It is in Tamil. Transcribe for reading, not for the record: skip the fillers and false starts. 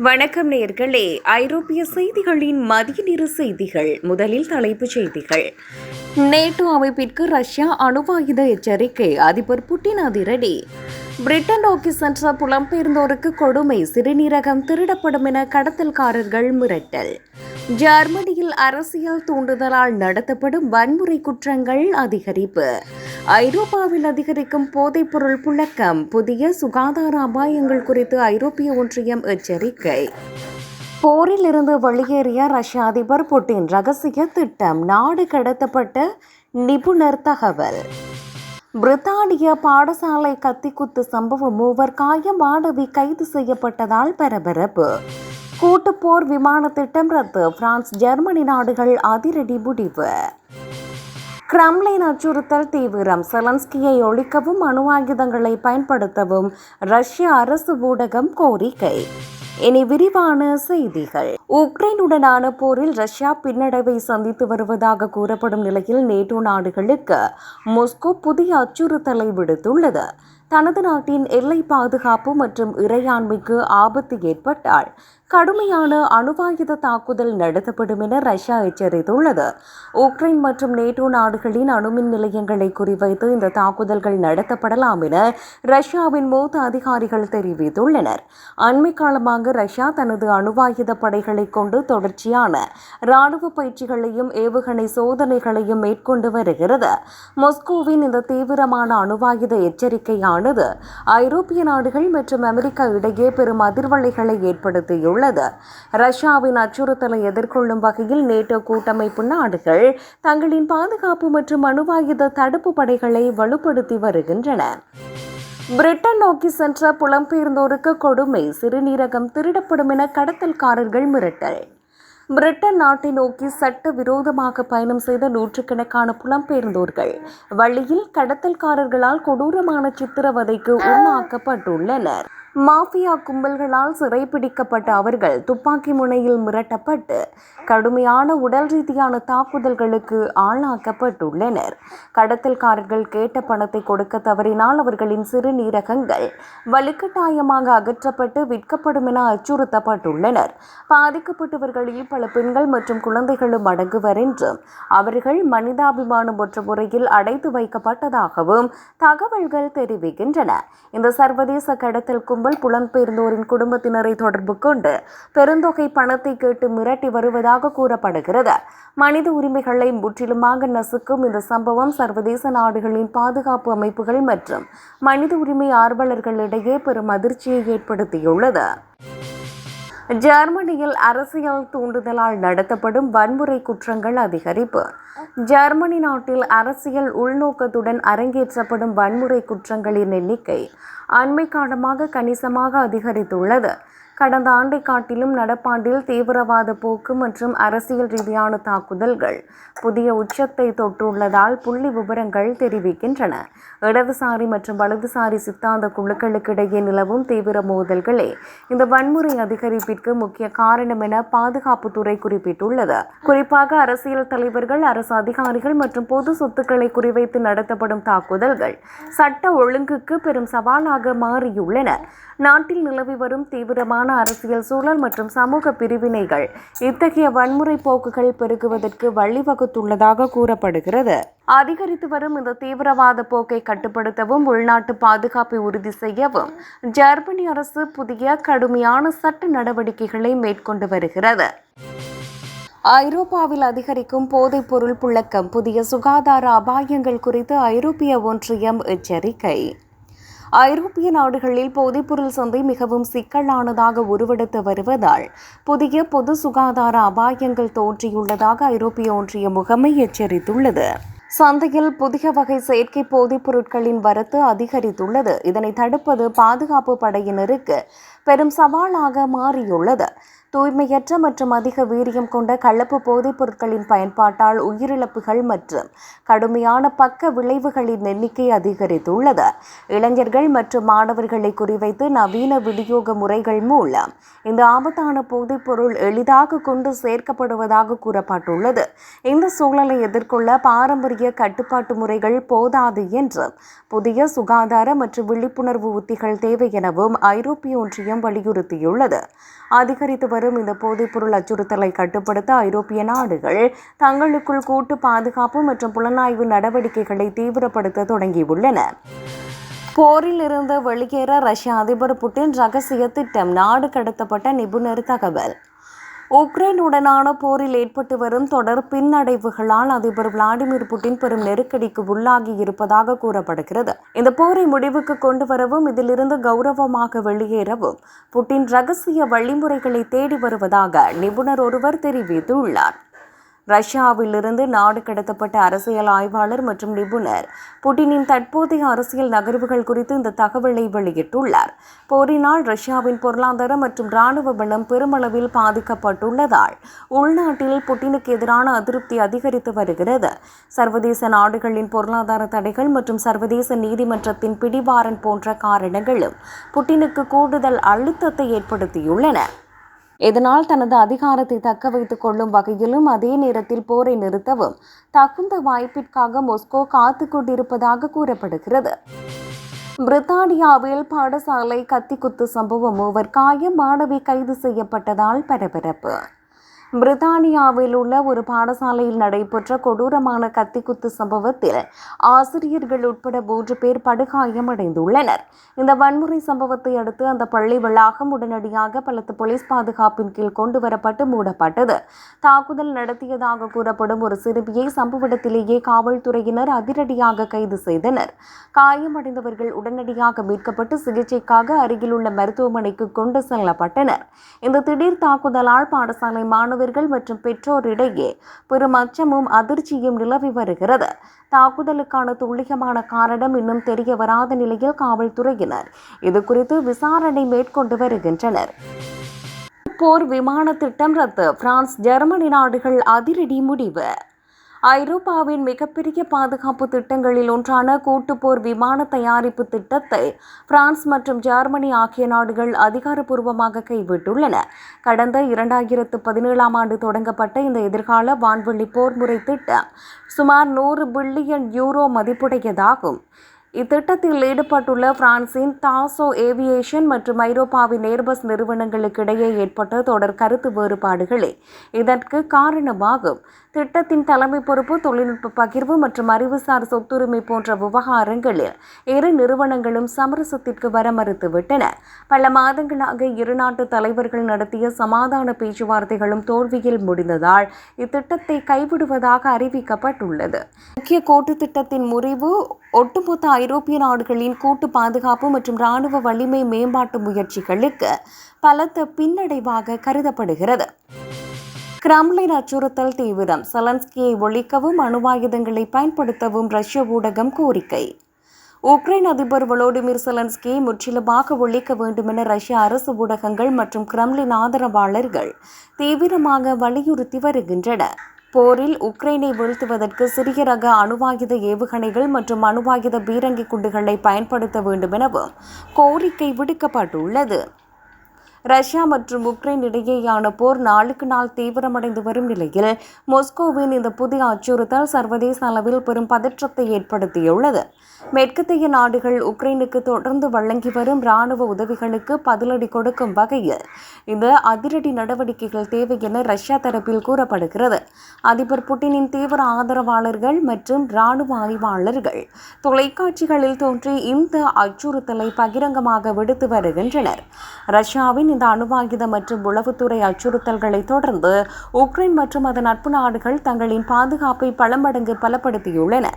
வணக்கம் நேயர்களே. ஐரோப்பிய செய்திகளின் மதிய நேர செய்திகள். முதலில் தலைப்புச் செய்திகள். நேட்டோ அமைப்பிற்கு ரஷ்யா அணுவாயுத எச்சரிக்கை, அதிபர் புட்டின் அதிரடி. பிரிட்டன் நோக்கி சென்ற புலம்பெயர்ந்தோருக்கு கொடுமை, சிறுநீரகம் திருடப்படும் என கடத்தல்காரர்கள் மிரட்டல். ஜெர்மனியில் அரசியல் தூண்டுதலால் நடத்தப்படும் வன்முறை குற்றங்கள் அதிகரிப்பு. ஐரோப்பாவில் அதிகரிக்கும் போதைப்பொருள் புழக்கம், புதிய சுகாதார அபாயங்கள் குறித்து ஐரோப்பிய ஒன்றியம் எச்சரிக்கை. போரில் இருந்து வெளியேறிய ரஷ்ய அதிபர் புட்டின் ரகசிய திட்டம், நாடு கடத்தப்பட்ட நிபுணர் தகவல். பிரித்தானிய பாடசாலை கத்திக்குத்து சம்பவம், மூவர் காயம், மாணவி கைது செய்யப்பட்டதால் பரபரப்பு. கூட்டுப்போர் விமான திட்டம் ரத்து, பிரான்ஸ் ஜெர்மனி நாடுகள் அதிரடி முடிவு. கிரெம்ளின் அச்சுறுத்தல் தீவிரம், செலன்ஸ்கியை ஒழிக்கவும் அணு ஆயுதங்களை பயன்படுத்தவும் ரஷ்ய அரசு ஊடகம் கோரிக்கை. இனி விரிவான செய்திகள். உக்ரைனுடனான போரில் ரஷ்யா பின்னடைவை சந்தித்து வருவதாக கூறப்படும் நிலையில் நேட்டோ நாடுகளுக்கு மாஸ்கோ புதிய அச்சுறுத்தலை விடுத்துள்ளது. தனது நாட்டின் எல்லை பாதுகாப்பு மற்றும் இறையாண்மைக்கு ஆபத்து ஏற்பட்டால் கடுமையான அணுவாயுத தாக்குதல் நடத்தப்படும் என ரஷ்யா எச்சரித்துள்ளது. உக்ரைன் மற்றும் நேட்டோ நாடுகளின் அணுமின் நிலையங்களை குறிவைத்து இந்த தாக்குதல்கள் நடத்தப்படலாம் என ரஷ்யாவின் மூத்த அதிகாரிகள் தெரிவித்துள்ளனர். அண்மை காலமாக ரஷ்யா தனது அணுவாயுத படைகளை கொண்டு தொடர்ச்சியான இராணுவ பயிற்சிகளையும் ஏவுகணை சோதனைகளையும் மேற்கொண்டு வருகிறது. மாஸ்கோவின் இந்த தீவிரமான அணுவாயுத எச்சரிக்கையானது ஐரோப்பிய நாடுகள் மற்றும் அமெரிக்கா இடையே பெரும் அதிர்வலைகளை ஏற்படுத்தியுள்ளது. ரஷ்யாவின் அச்சுறுத்தலை எதிர்கொள்ளும் வகையில் நேட்டோ கூட்டமைப்பு நாடுகள் தங்களின் பாதுகாப்பு மற்றும் அணுவாயுத தடுப்பு படைகளை வலுப்படுத்தி வருகின்றன. பிரிட்டன் நோக்கி சென்ற புலம்பெயர்ந்தோருக்கு கொடுமை, சிறுநீரகம் திருடப்படும் என கடத்தல்காரர்கள் மிரட்டல். பிரிட்டன் நாட்டை நோக்கி சட்ட விரோதமாக பயணம் செய்த நூற்றுக்கணக்கான புலம்பெயர்ந்தோர்கள் வழியில் கடத்தல்காரர்களால் கொடூரமான சித்திரவதைக்கு உள்ளாக்கப்பட்டுள்ளனர். மாஃபியா கும்பல்களால் சிறைப்பிடிக்கப்பட்ட அவர்கள் துப்பாக்கி முனையில் மிரட்டப்பட்டு கடுமையான உடல் ரீதியான தாக்குதல்களுக்கு ஆளாக்கப்பட்டுள்ளனர். கடத்தல்காரர்கள் கேட்ட பணத்தை கொடுக்க தவறினால் அவர்களின் சிறுநீரகங்கள் வலுக்கட்டாயமாக அகற்றப்பட்டு விற்கப்படும் என அச்சுறுத்தப்பட்டுள்ளனர். பாதிக்கப்பட்டவர்களில் பல பெண்கள் மற்றும் குழந்தைகளும் அடங்குவர் என்றும் அவர்கள் மனிதாபிமானமற்ற முறையில் அடைத்து வைக்கப்பட்டதாகவும் தகவல்கள் தெரிவிக்கின்றன. இந்த சர்வதேச கடத்தல் கும்பல் புலம்பெயர்ந்தோரின் குடும்பத்தினரை தொடர்பு கொண்டு பெருந்தொகை பணத்தை கேட்டு மிரட்டி வருவதாக கூறப்படுகிறது. மனித உரிமைகளை முற்றிலுமாக நசுக்கும் இந்த சம்பவம் சர்வதேச நாடுகளின் பாதுகாப்பு அமைப்புகள் மற்றும் மனித உரிமை ஆர்வலர்களிடையே பெரும் அதிர்ச்சியை ஏற்படுத்தியுள்ளது. ஜெர்மனியில் அரசியல் தூண்டுதலால் நடத்தப்படும் வன்முறை குற்றங்கள் அதிகரிப்பு. ஜெர்மனி நாட்டில் அரசியல் உள்நோக்கத்துடன் அரங்கேற்றப்படும் வன்முறை குற்றங்களின் எண்ணிக்கை அண்மை காலமாக கணிசமாக அதிகரித்துள்ளது. கடந்த ஆண்டை காட்டிலும் நடப்பாண்டில் தீவிரவாத போக்கு மற்றும் அரசியல் ரீதியான தாக்குதல்கள் புதிய உச்சத்தை தொற்றுள்ளதால் புள்ளி விவரங்கள் தெரிவிக்கின்றன. இடதுசாரி மற்றும் வலதுசாரி சித்தாந்த குழுக்களுக்கிடையே நிலவும் தீவிர மோதல்களே இந்த வன்முறை அதிகரிப்பிற்கு முக்கிய காரணம் என பாதுகாப்புத்துறை குறிப்பிட்டுள்ளது. குறிப்பாக அரசியல் தலைவர்கள், அரசு அதிகாரிகள் மற்றும் பொது சொத்துக்களை குறிவைத்து நடத்தப்படும் தாக்குதல்கள் சட்ட ஒழுங்குக்கு பெரும் சவாலாக மாறியுள்ளன. நாட்டில் நிலவி வரும் தீவிரமான அரசியல் சூழல் மற்றும் சமூக பிரிவினைகள் இத்தகைய வன்முறை போக்குகள் பெருகுவதற்கு வழிவகுத்துள்ளதாக கூறப்படுகிறது. அதிகரித்து வரும் இந்த தீவிரவாத போக்கை கட்டுப்படுத்தவும் உள்நாட்டு பாதுகாப்பை உறுதி செய்யவும் ஜெர்மனி அரசு புதிய கடுமையான சட்ட நடவடிக்கைகளை மேற்கொண்டு வருகிறது. ஐரோப்பாவில் அதிகரிக்கும் போதைப்பொருள் புழக்கம், புதிய சுகாதார அபாயங்கள் குறித்து ஐரோப்பிய ஒன்றியம் எச்சரிக்கை. ஐரோப்பிய நாடுகளில் போதைப்பொருள் சந்தை மிகவும் சிக்கலானதாக உருவெடுத்து வருவதால் புதிய பொது சுகாதார அபாயங்கள் தோன்றியுள்ளதாக ஐரோப்பிய ஒன்றிய முகமை எச்சரித்துள்ளது. சந்தையில் புதிய வகை செயற்கை போதைப் பொருட்களின் வரத்து அதிகரித்துள்ளது. இதனை தடுப்பது பாதுகாப்பு படையினருக்கு பெரும் சவாலாக மாறியுள்ளது. தூய்மையற்ற மற்றும் அதிக வீரியம் கொண்ட கலப்பு போதைப் பொருட்களின் பயன்பாட்டால் உயிரிழப்புகள் மற்றும் கடுமையான பக்க விளைவுகளின் எண்ணிக்கை அதிகரித்துள்ளது. இளைஞர்கள் மற்றும் மாணவர்களை குறிவைத்து நவீன விநியோக முறைகள் மூலம் இந்த ஆபத்தான போதைப் பொருள் எளிதாக கொண்டு சேர்க்கப்படுவதாக கூறப்பட்டுள்ளது. இந்த சூழலை எதிர்கொள்ள பாரம்பரிய கட்டுப்பாட்டு முறைகள் போதாது என்றும் புதிய சுகாதார மற்றும் விழிப்புணர்வு உத்திகள் தேவை எனவும் ஐரோப்பிய ஒன்றியம் வலியுறுத்தியுள்ளது. அதிகரித்து வரும் இந்த போதைப்பொருள் அச்சுறுத்தலை கட்டுப்படுத்த ஐரோப்பிய நாடுகள் தங்களுக்குள் கூட்டு பாதுகாப்பு மற்றும் புலனாய்வு நடவடிக்கைகளை தீவிரப்படுத்த தொடங்கியுள்ளன. போரில் இருந்து வெளியேற ரஷ்ய அதிபர் புட்டின் ரகசிய திட்டம். நாடு கடத்தப்பட்ட நிபுணர் தகவல். உக்ரைனுடனான போரில் ஏற்பட்டு வரும் தொடர் பின்னடைவுகளால் அதிபர் விளாடிமிர் புட்டின் பெரும் நெருக்கடிக்கு உள்ளாகி இருப்பதாக கூறப்படுகிறது. இந்த போரை முடிவுக்கு கொண்டு வரவும் இதிலிருந்து கௌரவமாக வெளியேறவும் புட்டின் ரகசிய வழிமுறைகளை தேடி வருவதாக நிபுணர் ஒருவர் தெரிவித்துள்ளார். ரஷ்யாவிலிருந்து நாடு கடத்தப்பட்ட அரசியல் ஆய்வாளர் மற்றும் நிபுணர் புட்டினின் தற்போதைய அரசியல் நகர்வுகள் குறித்து இந்த தகவலை வெளியிட்டுள்ளார். போரினால் ரஷ்யாவின் பொருளாதார மற்றும் இராணுவ பலம் பெருமளவில் பாதிக்கப்பட்டுள்ளதால் உள்நாட்டில் புட்டினுக்கு எதிரான அதிருப்தி அதிகரித்து வருகிறது. சர்வதேச நாடுகளின் பொருளாதார தடைகள் மற்றும் சர்வதேச நீதிமன்றத்தின் பிடிவாரன் போன்ற காரணங்களும் புட்டினுக்கு கூடுதல் அழுத்தத்தை ஏற்படுத்தியுள்ளன. இதனால் தனது அதிகாரத்தை தக்க வைத்துக் கொள்ளும் வகையிலும் அதே நேரத்தில் போரை நிறுத்தவும் தகுந்த வாய்ப்பிற்காக மாஸ்கோ காத்துக் கொண்டிருப்பதாக கூறப்படுகிறது. பிரித்தானியாவில் பாடசாலை கத்திக்குத்து சம்பவம், மூவர் காயம், மாணவி கைது செய்யப்பட்டதால் பரபரப்பு. பிரித்தானியாவில் உள்ள ஒரு பாடசாலையில் நடைபெற்ற கொடூரமான கத்திக்குத்து சம்பவத்தில் ஆசிரியர்கள் உட்பட 3 பேர் படுகாயமடைந்துள்ளனர். இந்த வன்முறை சம்பவத்தை அடுத்து அந்த பள்ளி வளாகம் உடனடியாக பலத்த போலீஸ் பாதுகாப்பின் கீழ் கொண்டு வரப்பட்டு மூடப்பட்டது. தாக்குதல் நடத்தியதாக கூறப்படும் ஒரு சிறுமியை சம்பவ இடத்திலேயே காவல்துறையினர் அதிரடியாக கைது செய்தனர். காயமடைந்தவர்கள் உடனடியாக மீட்கப்பட்டு சிகிச்சைக்காக அருகிலுள்ள மருத்துவமனைக்கு கொண்டு செல்லப்பட்டனர். இந்த திடீர் தாக்குதலால் பாடசாலை மாணவர்கள் மற்றும் பெற்றோரிடையே பெரும் அச்சமும் அதிர்ச்சியும் நிலவி வருகிறது. தாக்குதலுக்கான துல்லியமான காரணம் இன்னும் தெரிய வராத நிலையில் காவல்துறையினர் இது குறித்து விசாரணை மேற்கொண்டு வருகின்றனர். போர் விமான திட்டம் ரத்து. பிரான்ஸ், ஜெர்மனி நாடுகள் அதிரடி முடிவு. ஐரோப்பாவின் மிகப்பெரிய பாதுகாப்பு திட்டங்களில் ஒன்றான கூட்டுப்போர் விமான தயாரிப்பு திட்டத்தை பிரான்ஸ் மற்றும் ஜெர்மனி ஆகிய நாடுகள் அதிகாரப்பூர்வமாக கைவிட்டுள்ளன. கடந்த 2017ஆம் ஆண்டு தொடங்கப்பட்ட இந்த எதிர்கால வான்வெளி போர் முறை திட்டம் சுமார் 100 பில்லியன் யூரோ மதிப்புடையதாகும். இத்திட்டத்தில் ஈடுபட்டுள்ள பிரான்சின் டாசோ ஏவியேஷன் மற்றும் ஐரோப்பாவின் ஏர்பஸ் நிறுவனங்களுக்கு இடையே ஏற்பட்ட தொடர் கருத்து வேறுபாடுகளே இதற்கு காரணமாகும். திட்டத்தின் தலைமை பொறுப்பு, தொழில்நுட்ப பகிர்வு மற்றும் அறிவுசார் சொத்துரிமை போன்ற விவகாரங்களில் இரு நிறுவனங்களும் சமரசத்திற்கு வர மறுத்துவிட்டன. பல மாதங்களாக இரு நாட்டு தலைவர்கள் நடத்திய சமாதான பேச்சுவார்த்தைகளும் தோல்வியில் முடிந்ததால் இத்திட்டத்தை கைவிடுவதாக அறிவிக்கப்பட்டுள்ளது. முக்கிய கூட்டு திட்டத்தின் முறிவு ஒட்டுமொத்த ஐரோப்பிய நாடுகளின் கூட்டு பாதுகாப்பு மற்றும் இராணுவ வலிமை மேம்பாட்டு முயற்சிகளுக்கு பலத்த பின்னடைவாக கருதப்படுகிறது. கிரெம்ளின் அச்சுறுத்தல் தீவிரம். செலன்ஸ்கியை ஒழிக்கவும் அணுவாயுதங்களை பயன்படுத்தவும் ரஷ்ய ஊடகம் கோரிக்கை. உக்ரைன் அதிபர் வோலோடிமிர் செலன்ஸ்கியை முற்றிலுமாக ஒழிக்க வேண்டுமென ரஷ்ய அரசு ஊடகங்கள் மற்றும் கிரெம்ளின் ஆதரவாளர்கள் தீவிரமாக வலியுறுத்தி வருகின்றனர். போரில் உக்ரைனை வீழ்த்துவதற்கு சிறிய ரக அணுவாயுத ஏவுகணைகள் மற்றும் அணுவாயுத பீரங்கி குண்டுகளை பயன்படுத்த வேண்டுமெனவும் கோரிக்கை விடுக்கப்பட்டுள்ளது. ரஷ்யா மற்றும் உக்ரைன் இடையேயான போர் நாளுக்கு நாள் தீவிரமடைந்து வரும் நிலையில் மாஸ்கோவின் இந்த புதிய அச்சுறுத்தல் சர்வதேச அளவில் பெரும் பதற்றத்தை ஏற்படுத்தியுள்ளது. மேற்கத்திய நாடுகள் உக்ரைனுக்கு தொடர்ந்து வழங்கி வரும் இராணுவ உதவிகளுக்கு பதிலடி கொடுக்கும் வகையில் இந்த அதிரடி நடவடிக்கைகள் தேவை என ரஷ்யா தரப்பில் கூறப்படுகிறது. அதிபர் புட்டினின் தீவிர ஆதரவாளர்கள் மற்றும் இராணுவ ஆய்வாளர்கள் தொலைக்காட்சிகளில் தோன்றி இந்த அச்சுறுத்தலை பகிரங்கமாக விடுத்து வருகின்றனர். ரஷ்யாவின் இந்த அணுவாயுத மற்றும் உளவுத்துறை அச்சுறுத்தல்களை தொடர்ந்து உக்ரைன் மற்றும் அதன் நட்பு நாடுகள் தங்களின் பாதுகாப்பை பல மடங்கு பலப்படுத்தியுள்ளன.